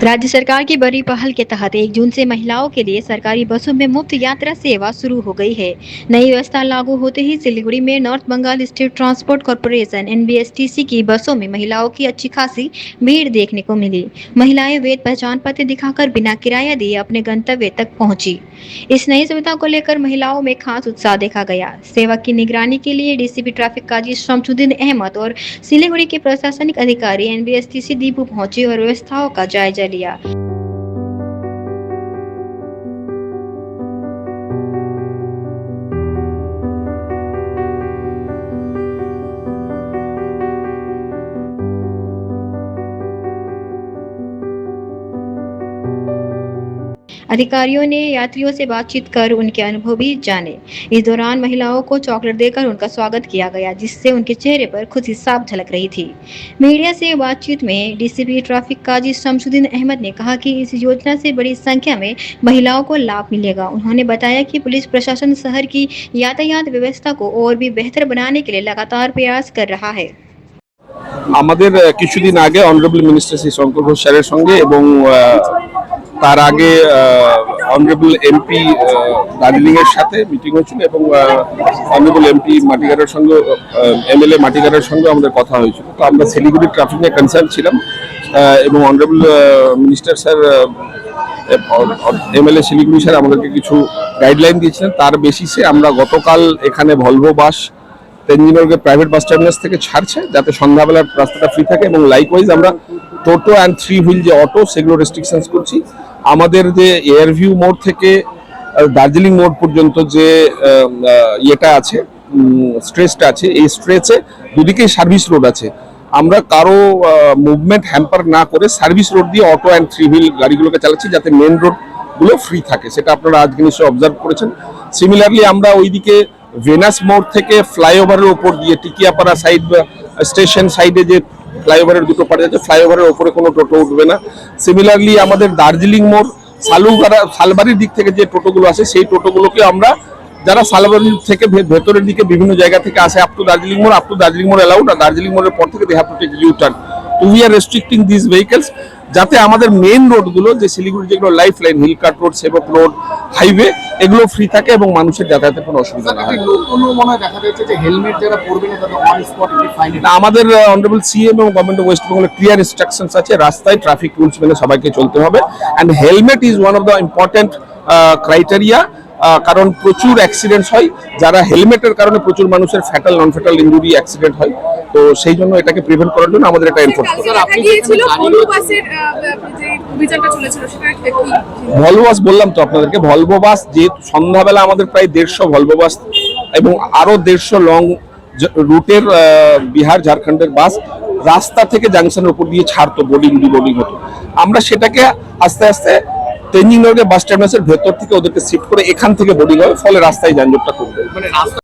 राज्य सरकार की बड़ी पहल के तहत 1 जून से महिलाओं के लिए सरकारी बसों में मुफ्त यात्रा सेवा शुरू हो गई है। नई व्यवस्था लागू होते ही सिलीगुड़ी में north Bengal state transport corporation (NBSTC) की बसों में महिलाओं की अच्छी खासी भीड़ देखने को मिली। महिलाएं वैध पहचान पत्र दिखाकर बिना किराया दिए अपने गंतव्य तक पहुंची। इस नई सुविधा को लेकर महिलाओं में खास उत्साह देखा गया। सेवा की निगरानी के लिए डीसीपी ट्रैफिक काजी शमसुद्दीन अहमद और सिलीगुड़ी के प्रशासनिक अधिकारी NBSTC डिपो पहुंचे और व्यवस्थाओं का जायजा लिया। अधिकारियों ने यात्रियों से बातचीत कर उनके अनुभव भी जाने। इस दौरान महिलाओं को चॉकलेट देकर उनका स्वागत किया गया, जिससे उनके चेहरे पर खुशी साफ झलक रही थी। मीडिया से बातचीत में डीसीपी ट्रैफिक काजी शमसुद्दीन अहमद ने कहा कि इस योजना से बड़ी संख्या में महिलाओं को लाभ मिलेगा। उन्होंने बताया कि पुलिस प्रशासन शहर की यातायात व्यवस्था को और भी बेहतर बनाने के लिए लगातार प्रयास कर रहा है। আমাদের কিছুদিন আগে অনারেবল মিনিস্টার শ্রী শঙ্কর ঘোষ স্যারের সঙ্গে এবং তার আগে অনারেবল এমপি দার্জিলিং এর সাথে মিটিং হয়েছিল এবং অনারেবল এমপি মাটিগারের সঙ্গে এমএলএ মাটিগারের সঙ্গে আমাদের কথা হয়েছিল। তো আমরা শিলিগুড়ি ট্রাফিক নিয়ে কনসার্ন ছিলাম এবং honourable minister sir MLA Siliguri sir আমাদেরকে কিছু গাইডলাইন দিয়েছিলেন। তার বেসিসে আমরা গতকাল এখানে Volvo bus Tenzing Norgay private bus terminus থেকে ছাড়ছে, যাতে সন্ধ্যাবেলার রাস্তাটা ফ্রি থাকে। এবং লাইকওয়াইজ আমরা টোটো অ্যান্ড 3 হুইল যে অটো, সেগুলো রেস্ট্রিকশনস করছি। আমাদের যে এয়ারভিউ মোড় থেকে দার্জিলিং মোড় পর্যন্ত যে ইয়েটা আছে, স্ট্রেচটা আছে, এই স্ট্রেচে দুদিকেই সার্ভিস রোড আছে। আমরা কারো মুভমেন্ট হ্যাম্পার না করে সার্ভিস রোড দিয়ে অটো অ্যান্ড 3 হুইল গাড়িগুলোকে চালাচ্ছি, যাতে মেন রোডগুলো ফ্রি থাকে। সেটা আপনারা আজকে নিশ্চয়ই অবজার্ভ করেছেন। সিমিলারলি আমরা ওইদিকে ভেনাস মোড় থেকে ফ্লাইওভারের ওপর দিয়ে টিকিয়াপাড়া সাইড স্টেশন সাইডে যে ফ্লাইওভারের দুটো পাড়ে আছে, ফ্লাইওভারের ওপরে কোনো টোটো উঠবে না। সিমিলারলি আমাদের দার্জিলিং মোড় শালবাড়ির দিক থেকে যে টোটোগুলো আছে, সেই টোটোগুলোকে আমরা যারা শালবাড়ির থেকে ভেতরের দিকে বিভিন্ন জায়গা থেকে আসে আপ টু দার্জিলিং মোড় অ্যালাউড, আর দার্জিলিং মোড়ের পর থেকে they have to take U turn. তো we are restricting this vehicles, যাতে আমাদের মেন রোডগুলো যে শিলিগুড়ি যেগুলো life line, Hill Cart Road, Sevoke Road, highway, এগুলো ফ্রি থাকে এবং মানুষের যাতায়াতের কোনো অসুবিধা না হয়। আমাদের অনারেবল সিএম এবং গভর্নমেন্ট অফ ওয়েস্ট বেঙ্গলের ক্লিয়ার ইনস্ট্রাকশনস আছে, রাস্তায় ট্রাফিক রুলস মেনে সবাইকে চলতে হবে। And helmet is one of the important criteria, কারণ প্রচুর অ্যাক্সিডেন্টস হয়, যারা হেলমেটের কারণে প্রচুর মানুষের ফ্যাটাল নন ফ্যাটাল ইনজুরি অ্যাক্সিডেন্ট হয়। তো সেই জন্য এটাকে প্রিভেন্ট করার জন্য আমাদের এটা এনফোর্স করতে হবে। ভলভো বাস বললাম তো আপনাদেরকে, ভলভো বাস যে সন্ধ্যাবেলা আমাদের প্রায় 150 ভলভো বাস এবং আরো 150 লং রুটের বিহার ঝাড়খণ্ডের বাস রাস্তা থেকে জাংশনের উপর দিয়ে ছাড়তো, বোর্ডিং হতো। আমরা সেটাকে আস্তে আস্তে তেনজিং নর্গে বাস টার্মিনাসের ভেতর থেকে ওদেরকে শিফট করে এখান থেকে বোর্ডিং হবে, ফলে রাস্তায় যানজটটা কমবে।